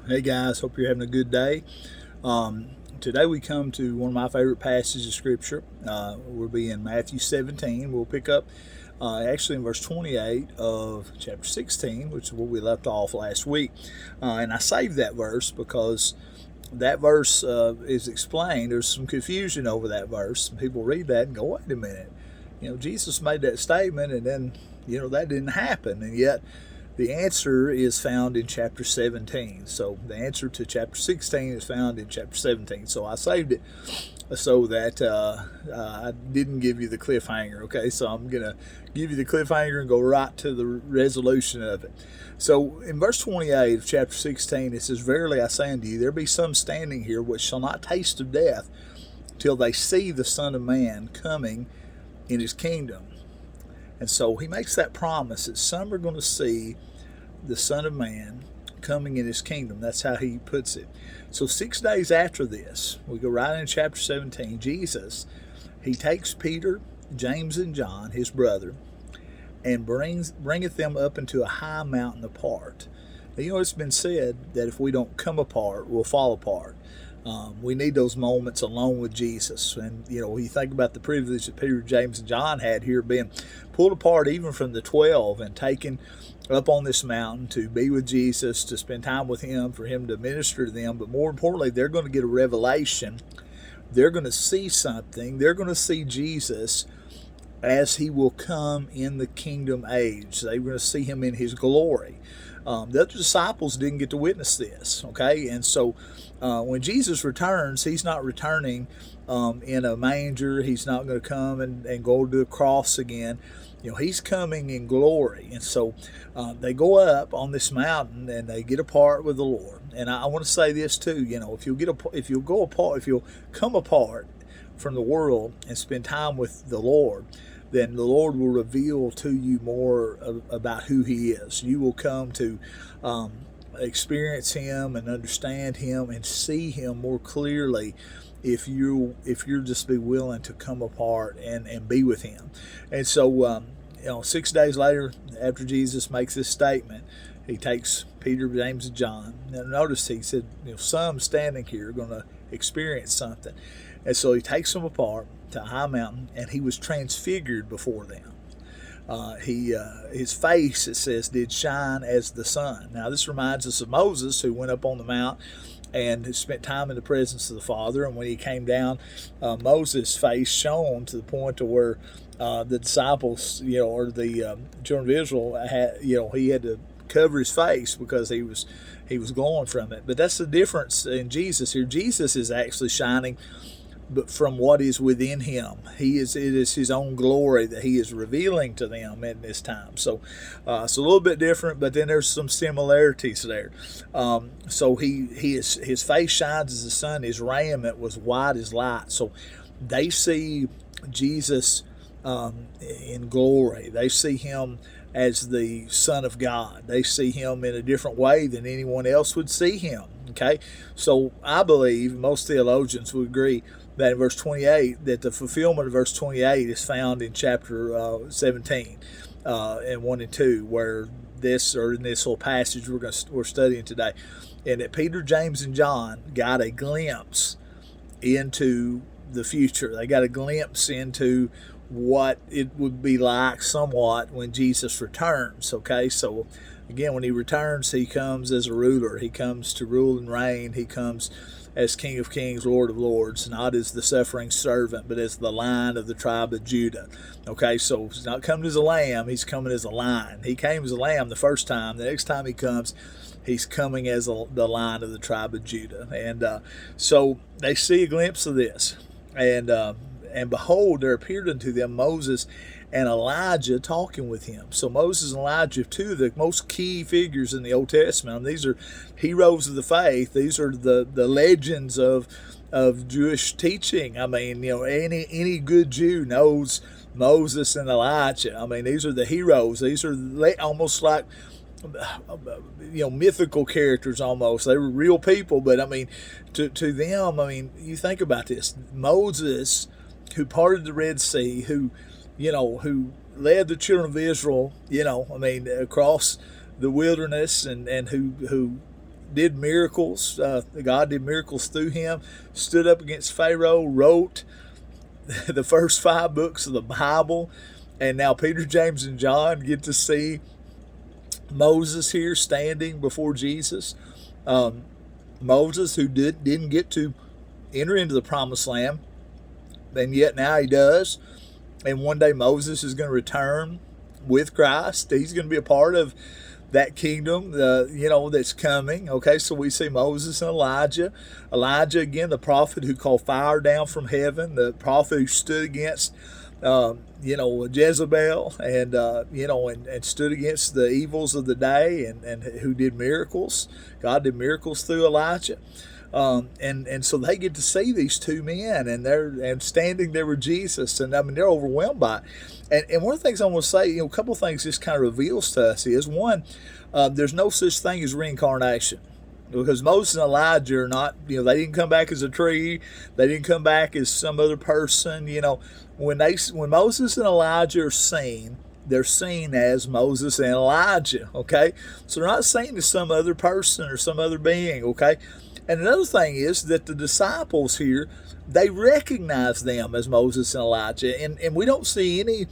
Hey guys, hope you're having a good day. Um, Today we come to one of my favorite passages of Scripture. We'll be in Matthew 17. We'll pick up actually in verse 28 of chapter 16, which is where we left off last week. And I saved that verse because that verse is explained. There's some confusion over that verse. People read that and go, wait a minute. Jesus made that statement and then, that didn't happen. And yet, the answer is found in chapter 17. So the answer to chapter 16 is found in chapter 17. So I saved it so that I didn't give you the cliffhanger. Okay, so I'm going to give you the cliffhanger and go right to the resolution of it. So in verse 28 of chapter 16, it says, "Verily I say unto you, there be some standing here which shall not taste of death till they see the Son of Man coming in his kingdom." And so he makes that promise that some are going to see the Son of Man coming in his kingdom. That's how he puts it. So 6 days after this, we go right in chapter 17, Jesus, he takes Peter, James, and John, his brother, and bringeth them up into a high mountain apart. Now, it's been said that if we don't come apart, we'll fall apart. We need those moments alone with Jesus. And, when you think about the privilege that Peter, James, and John had here, being pulled apart even from the 12 and taken up on this mountain to be with Jesus, to spend time with him, for him to minister to them. But more importantly, they're going to get a revelation. They're going to see something. They're going to see Jesus as he will come in the kingdom age. They're going to see him in his glory. The other disciples didn't get to witness this, okay? And so when Jesus returns, he's not returning in a manger. He's not going to come and go to the cross again. He's coming in glory. And so they go up on this mountain and they get apart with the Lord. And I want to say this too, if you'll come apart from the world and spend time with the Lord, then the Lord will reveal to you more about who he is. You will come to experience him and understand him and see him more clearly if you're just be willing to come apart and be with him. And so 6 days later, after Jesus makes this statement, he takes Peter, James, and John. Now notice he said, some standing here are going to experience something. And so he takes them apart to a high mountain, and he was transfigured before them. His face, it says, did shine as the sun. Now this reminds us of Moses, who went up on the mount and spent time in the presence of the Father. And when he came down, Moses' face shone to the point to where the disciples, or the children of Israel, he had to cover his face because he was glowing from it. But that's the difference in Jesus here. Jesus is actually shining, but from what is within him. It is his own glory that he is revealing to them in this time. So it's a little bit different, but then there's some similarities there. So his face shines as the sun. His raiment was white as light. So they see Jesus in glory. They see him as the Son of God. They see him in a different way than anyone else would see him. Okay, so I believe most theologians would agree that in verse 28, that the fulfillment of verse 28 is found in chapter 17 and 1 and 2, where in this little passage we're studying today, and that Peter, James, and John got a glimpse into the future. They got a glimpse into what it would be like somewhat when Jesus returns. Okay, so again, when he returns, he comes as a ruler. He comes to rule and reign. He comes as King of Kings, Lord of Lords, not as the suffering servant, but as the Lion of the tribe of Judah. Okay, so he's not coming as a lamb, he's coming as a lion. He came as a lamb the first time. The next time he comes, he's coming as the Lion of the tribe of Judah. And so they see a glimpse of this. And behold, there appeared unto them Moses and Elijah talking with him. So Moses and Elijah, two of the most key figures in the Old Testament. These are heroes of the faith. These are the legends of Jewish teaching. I mean, any good Jew knows Moses and Elijah. I mean, these are the heroes. These are almost like mythical characters almost. They were real people, but I mean, to them, I mean, you think about this. Moses, who parted the Red Sea, who led the children of Israel, across the wilderness, and who did miracles. God did miracles through him, stood up against Pharaoh, wrote the first 5 books of the Bible. And now Peter, James, and John get to see Moses here standing before Jesus. Moses, who didn't get to enter into the promised land, and yet now he does. And one day Moses is going to return with Christ. He's going to be a part of that kingdom, that's coming. Okay, so we see Moses and Elijah. Elijah, again, the prophet who called fire down from heaven, the prophet who stood against Jezebel, and stood against the evils of the day, and who did miracles. God did miracles through Elijah. And so they get to see these 2 men, and standing there with Jesus, and I mean they're overwhelmed by it. And one of the things I want to say, a couple of things this kind of reveals to us is, one, there's no such thing as reincarnation. Because Moses and Elijah are not, they didn't come back as a tree. They didn't come back as some other person. When Moses and Elijah are seen, they're seen as Moses and Elijah. Okay, so they're not seen as some other person or some other being. Okay, and another thing is that the disciples here, they recognize them as Moses and Elijah, and we don't see any.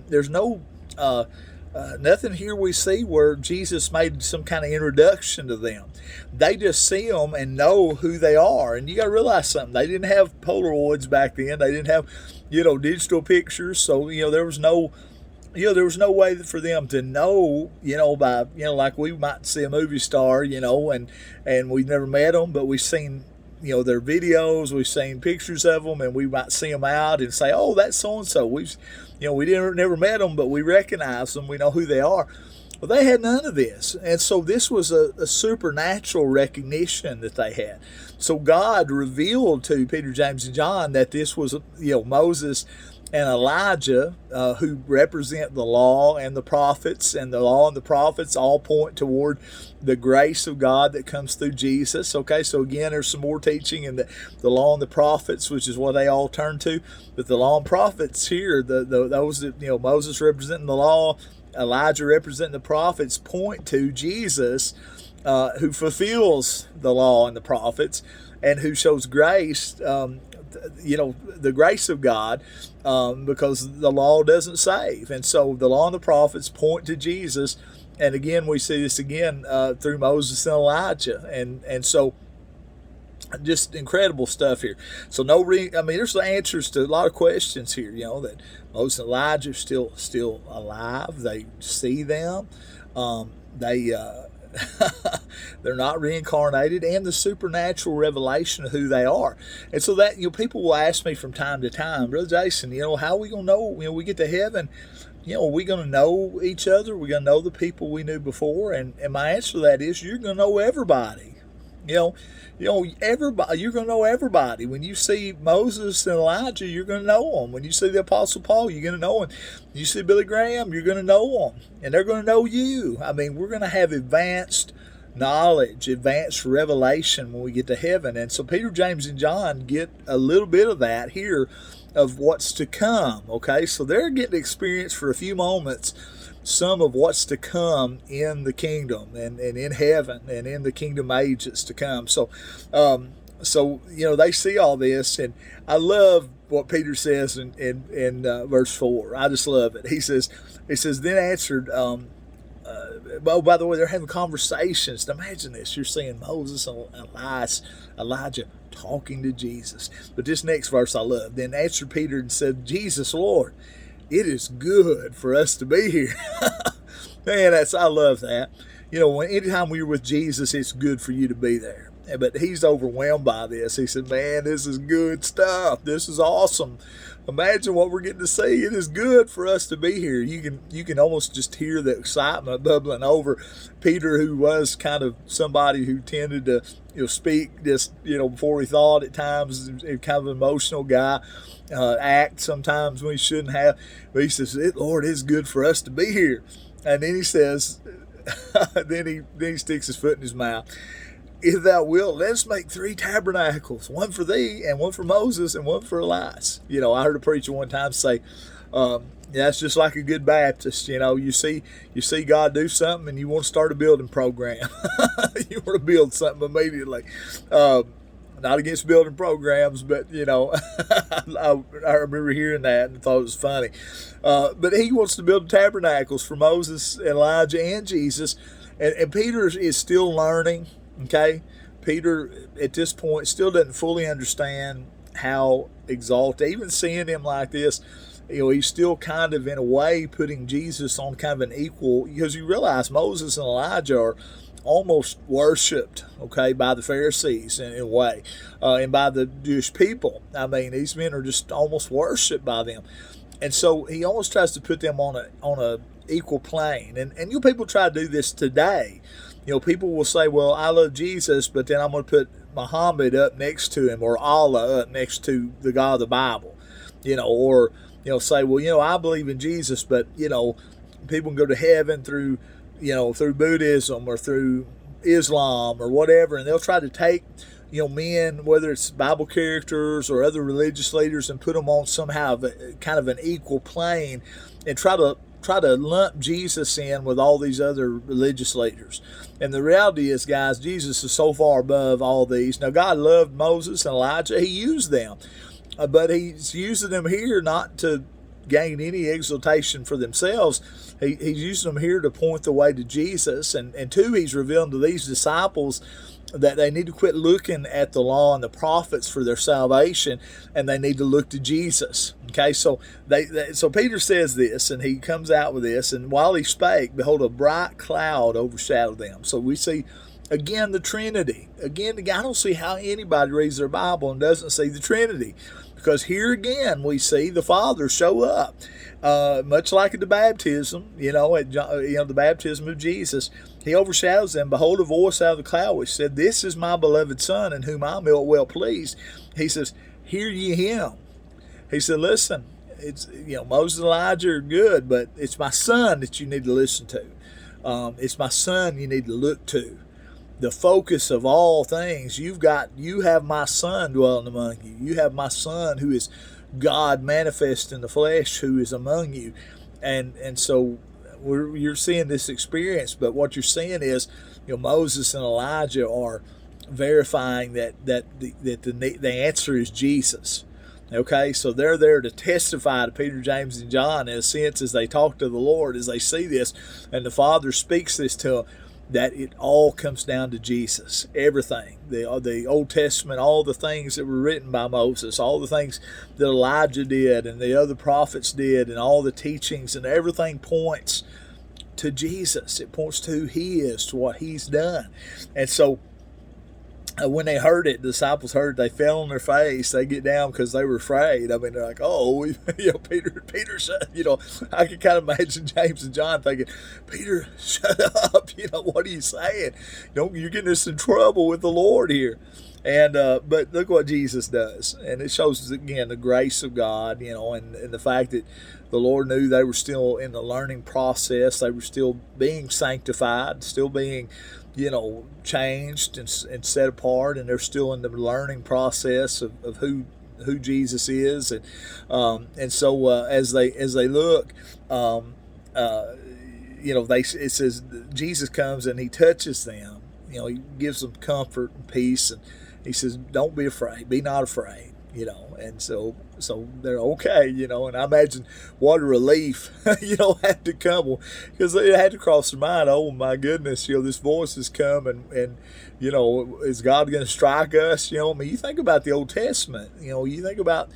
There's no. Nothing here we see where Jesus made some kind of introduction to them. They just see them and know who they are. And you got to realize something. They didn't have Polaroids back then. They didn't have, digital pictures. So, there was no way for them to know, by, like we might see a movie star, and we've never met them, but we've seen, their videos, we've seen pictures of them, and we might see them out and say, oh, that's so-and-so. We never met them, but we recognize them. We know who they are. Well, they had none of this. And so this was a supernatural recognition that they had. So God revealed to Peter, James, and John that this was, Moses and Elijah, who represent the law and the prophets, and the law and the prophets all point toward the grace of God that comes through Jesus. Okay, so again, there's some more teaching in the law and the prophets, which is what they all turn to. But the law and prophets here, those that, Moses representing the law, Elijah representing the prophets, point to Jesus, who fulfills the law and the prophets, and who shows grace, the grace of God, because the law doesn't save. And so the law and the prophets point to Jesus. And again, we see this again through Moses and Elijah. And so just incredible stuff here. So there's the answers to a lot of questions here, that Moses and Elijah are still alive. They see them. They're not reincarnated, and the supernatural revelation of who they are. And so that, people will ask me from time to time, Brother Jason, how are we going to know, we get to heaven, are we going to know each other? We're going to know the people we knew before? And my answer to that is, you're going to know everybody. Everybody, you're going to know everybody. When you see Moses and Elijah, you're going to know them. When you see the Apostle Paul, you're going to know him. You see Billy Graham, you're going to know them. And they're going to know you. I mean, we're going to have advanced knowledge, advanced revelation when we get to heaven. And so Peter, James, and John get a little bit of that here of what's to come. Okay, so they're getting to experience for a few moments some of what's to come in the kingdom and in heaven and in the kingdom age that's to come. So they see all this, and I love what Peter says in verse 4. I just love it. He says, then answered, by the way, they're having conversations. Now imagine this. You're seeing Moses and Elijah talking to Jesus. But this next verse I love. Then answered Peter and said, Jesus, Lord, it is good for us to be here. Man, I love that. Anytime we're with Jesus, it's good for you to be there. But he's overwhelmed by this. He said, man, this is good stuff. This is awesome. Imagine what we're getting to see. It is good for us to be here. You can almost just hear the excitement bubbling over. Peter, who was kind of somebody who tended to speak just before he thought at times, kind of an emotional guy, act sometimes when he shouldn't have. But he says, Lord, it's good for us to be here. And then he says, then he sticks his foot in his mouth. If thou wilt, let us make 3 tabernacles, one for thee, and one for Moses, and one for Elias. I heard a preacher one time say, Yeah, it's just like a good Baptist. You see God do something, and you want to start a building program. You want to build something immediately. Not against building programs, but I remember hearing that and thought it was funny. But he wants to build tabernacles for Moses, Elijah, and Jesus, and Peter is still learning. Okay, Peter at this point still doesn't fully understand how exalted, even seeing him like this. He's still kind of in a way putting Jesus on kind of an equal, because you realize Moses and Elijah are almost worshipped, okay, by the Pharisees in a way, and by the Jewish people. I mean, these men are just almost worshipped by them, and so he almost tries to put them on a equal plane. And people try to do this today. People will say, "Well, I love Jesus, but then I'm going to put Muhammad up next to him, or Allah up next to the God of the Bible," or say, "Well, I believe in Jesus, but people can go to heaven through." Through Buddhism or through Islam or whatever, and they'll try to take, men, whether it's Bible characters or other religious leaders, and put them on somehow kind of an equal plane, and try to lump Jesus in with all these other religious leaders. And the reality is, guys, Jesus is so far above all these. Now, God loved Moses and Elijah. He used them, but he's using them here not to gain any exaltation for themselves. He's using them here to point the way to Jesus. And two, he's revealing to these disciples that they need to quit looking at the law and the prophets for their salvation, and they need to look to Jesus. Okay, so so Peter says this, and he comes out with this, and while he spake, behold, a bright cloud overshadowed them. So we see again the Trinity. Again, I don't see how anybody reads their Bible and doesn't see the Trinity. Because here again we see the Father show up, much like at the baptism, the baptism of Jesus. He overshadows them. Behold, a voice out of the cloud which said, "This is my beloved Son, in whom I am well pleased." He says, "Hear ye him." He said, "Listen, it's Moses and Elijah are good, but it's my Son that you need to listen to. It's my Son you need to look to. The focus of all things, you have my Son dwelling among you. You have my Son who is God manifest in the flesh, who is among you." And so you're seeing this experience, but what you're seeing is, Moses and Elijah are verifying that the answer is Jesus. Okay, so they're there to testify to Peter, James, and John, in a sense, as they talk to the Lord, as they see this, and the Father speaks this to them, that it all comes down to Jesus. Everything, the Old Testament, all the things that were written by Moses, all the things that Elijah did and the other prophets did, and all the teachings, and everything points to Jesus. It points to who he is, to what he's done. And so when they heard it, the disciples heard it, they fell on their face. They get down because they were afraid. I mean, they're like, "Oh, Peter, shut." I can kind of imagine James and John thinking, "Peter, shut up. What are you saying? You're getting us in trouble with the Lord here." And but look what Jesus does, and it shows us again the grace of God, and the fact that the Lord knew they were still in the learning process. They were still being sanctified, still being changed and set apart, and they're still in the learning process of who Jesus is, and so as they look, it says Jesus comes and he touches them, he gives them comfort and peace, and he says, "Don't be afraid, be not afraid," and so they're okay, and I imagine what a relief, had to come, because they had to cross their mind, "Oh my goodness, this voice has come, and is God going to strike us?" You think about the Old Testament, you think about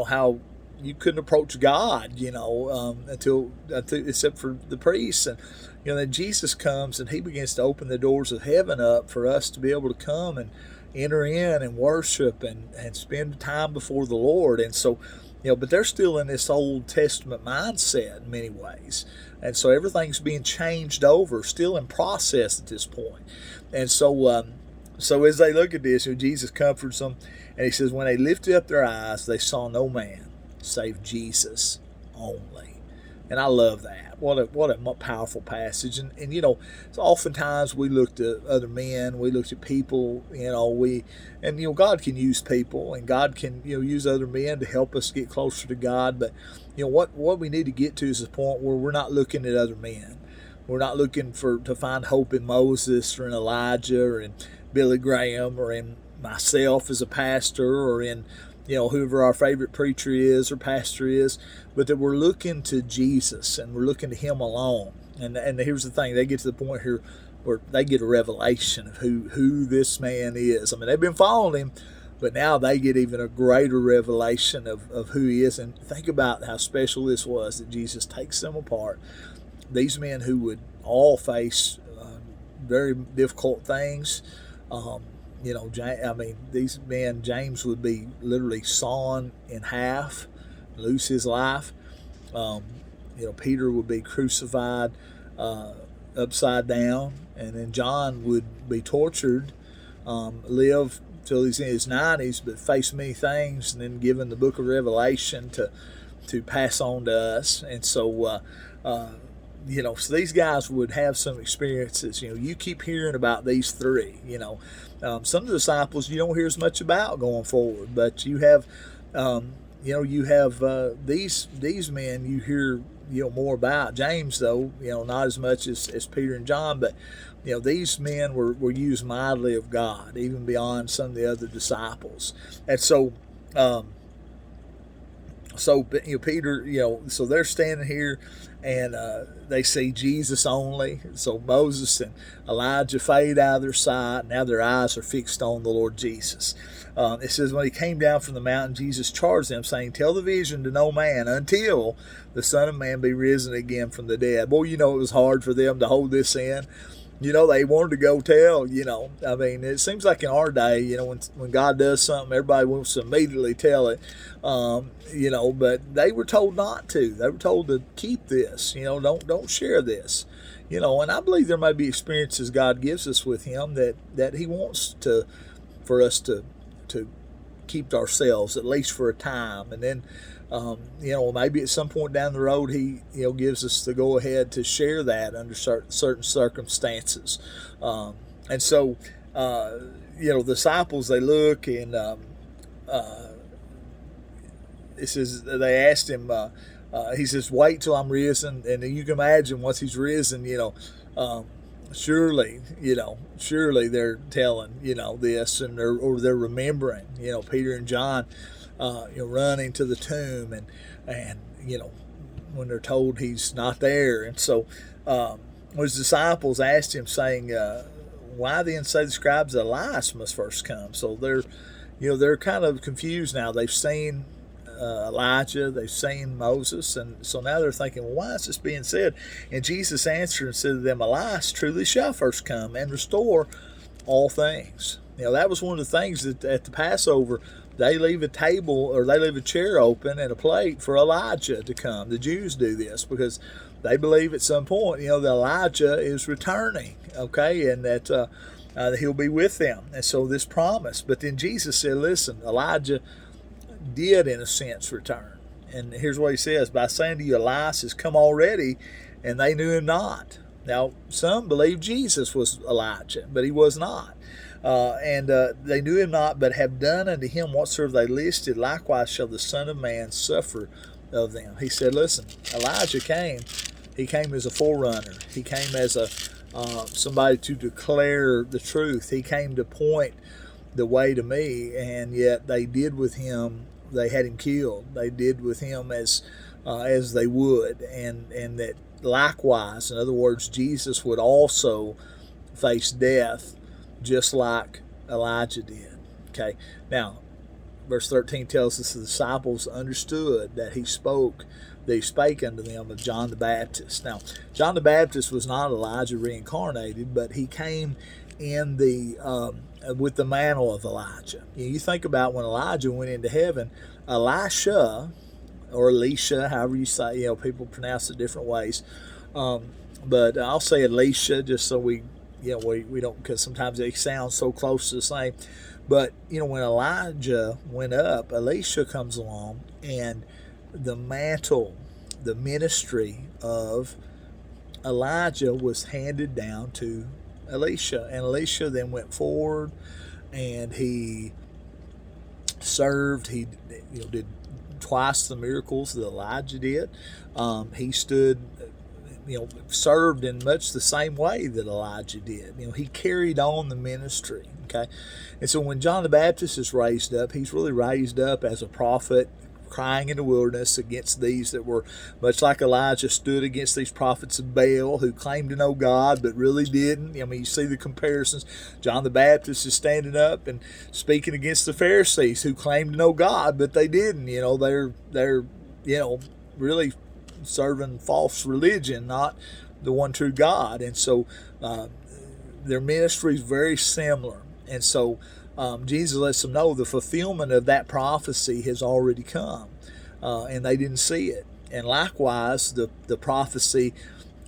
how you couldn't approach God, until except for the priests, and then Jesus comes and he begins to open the doors of heaven up for us to be able to come and enter in and worship and spend time before the Lord. And so, but they're still in this Old Testament mindset in many ways. And so everything's being changed over, still in process at this point. And so, as they look at this, Jesus comforts them, and he says, "When they lifted up their eyes, they saw no man save Jesus only." And I love that. What a powerful passage. And you know, so oftentimes we looked at other men, we looked at people, you know, and you know, God can use people, and God can, you know, use other men to help us get closer to God. But you know what we need to get to is the point where we're not looking at other men. We're not looking to find hope in Moses or in Elijah or in Billy Graham or in myself as a pastor or in, you know, whoever our favorite preacher is or pastor is, but that we're looking to Jesus and we're looking to Him alone. And here's the thing: they get to the point here where they get a revelation of who this man is. I mean, they've been following Him, but now they get even a greater revelation of who He is. And think about how special this was that Jesus takes them apart. These men who would all face very difficult things. You know, I mean, these men, James would be literally sawn in half, lose his life. You know, Peter would be crucified upside down, and then John would be tortured, live till he's in his 90s, but face many things, and then given the book of Revelation to pass on to us. And so, you know, so these guys would have some experiences. You know, you keep hearing about these three. You know, some of the disciples you don't hear as much about going forward, but you have, you know, you have these men you hear, you know, more about. James, though, you know, not as much as Peter and John, but you know, these men were used mightily of God, even beyond some of the other disciples. And so, you know, Peter, you know, so they're standing here and they see Jesus only. So Moses and Elijah fade out of their sight. Now their eyes are fixed on the Lord Jesus. It says, when He came down from the mountain, Jesus charged them, saying, tell the vision to no man until the Son of Man be risen again from the dead. Boy, you know, it was hard for them to hold this in. You know, they wanted to go tell, you know. I mean, it seems like in our day, you know, when God does something, everybody wants to immediately tell it, you know, but they were told not to. They were told to keep this, you know, don't share this, you know. And I believe there may be experiences God gives us with Him that He wants for us to keep to ourselves, at least for a time. And then, you know, maybe at some point down the road, He, you know, gives us the go ahead to share that under certain circumstances. And so, you know, the disciples, they look and it says they asked Him. He says, "Wait till I'm risen." And you can imagine once He's risen, you know. Surely they're telling, you know, this, and they're remembering, you know, Peter and John, you know, running to the tomb, and you know, when they're told He's not there. And so His disciples asked Him, saying, why then say the scribes that Elias must first come? So they're kind of confused now. They've seen Elijah, they've seen Moses, and so now they're thinking, well, why is this being said? And Jesus answered and said to them, Elias truly shall first come and restore all things. You know, that was one of the things that at the Passover, they leave a table, or they leave a chair open and a plate for Elijah to come. The Jews do this because they believe at some point, you know, that Elijah is returning, okay, and that He'll be with them. And so this promise. But then Jesus said, listen, Elijah did in a sense return. And here's what He says, by saying to you, Elias has come already, and they knew him not. Now, some believe Jesus was Elijah, but he was not. And they knew him not, but have done unto him whatsoever they listed. Likewise shall the Son of Man suffer of them. He said, listen, Elijah came. He came as a forerunner. He came as a somebody to declare the truth. He came to point the way to me, and yet they did with him. They had him killed. They did with him as they would, and that likewise, in other words, Jesus would also face death, just like Elijah did. Okay. Now, verse 13 tells us the disciples understood that he spake unto them of John the Baptist. Now, John the Baptist was not Elijah reincarnated, but he came in with the mantle of Elijah. You think about when Elijah went into heaven, Elisha, or Elisha, however you say, you know, people pronounce it different ways. But I'll say Elisha just so we don't, because sometimes they sound so close to the same. But, you know, when Elijah went up, Elisha comes along, and the mantle the ministry of Elijah was handed down to Elisha, and Elisha then went forward and he served. He did twice the miracles that Elijah did. He stood, served in much the same way that Elijah did. He carried on the ministry. Okay, and so when John the Baptist is raised up, he's really raised up as a prophet, crying in the wilderness against these that were much like Elijah stood against these prophets of Baal who claimed to know God but really didn't. You see the comparisons. John the Baptist is standing up and speaking against the Pharisees who claimed to know God but they didn't. They're really serving false religion, not the one true God. And so their ministry is very similar. And so Jesus lets them know the fulfillment of that prophecy has already come, and they didn't see it. And likewise, the prophecy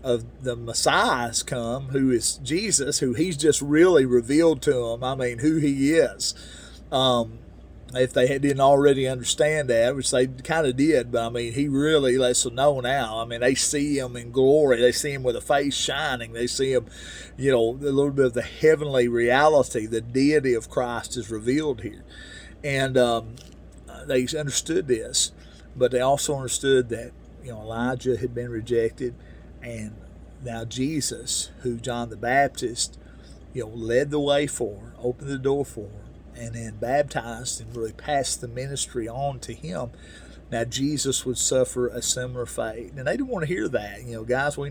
of the Messiah has come, who is Jesus, who he's just really revealed to them, who he is. If they didn't already understand that, which they kind of did, but he really lets them know now. They see him in glory. They see him with a face shining. They see him, a little bit of the heavenly reality, the deity of Christ is revealed here. And they understood this, but they also understood that, Elijah had been rejected, and now Jesus, who John the Baptist, led the way for, opened the door for, and then baptized and really passed the ministry on to him. Now Jesus would suffer a similar fate. And they didn't want to hear that. Guys, we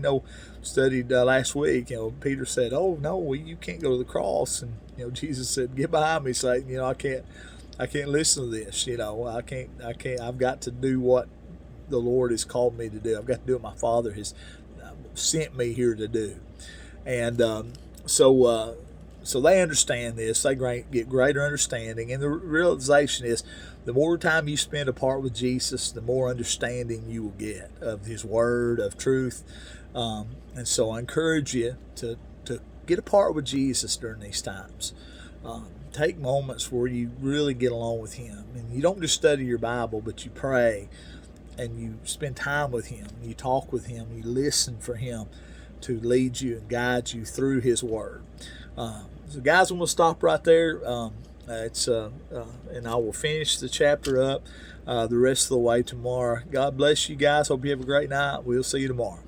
studied last week, Peter said, "Oh, no, you can't go to the cross." And, Jesus said, "Get behind me, Satan. I can't listen to this. I can't, I've got to do what the Lord has called me to do. I've got to do what my Father has sent me here to do." And so they understand this. They get greater understanding. And the realization is the more time you spend apart with Jesus, the more understanding you will get of his word, of truth. And so I encourage you to get apart with Jesus during these times. Take moments where you really get along with him. And you don't just study your Bible, but you pray and you spend time with him. You talk with him. You listen for him to lead you and guide you through his word. So guys, I'm going to stop right there. And I will finish the chapter up the rest of the way tomorrow. God bless you guys. Hope you have a great night. We'll see you tomorrow.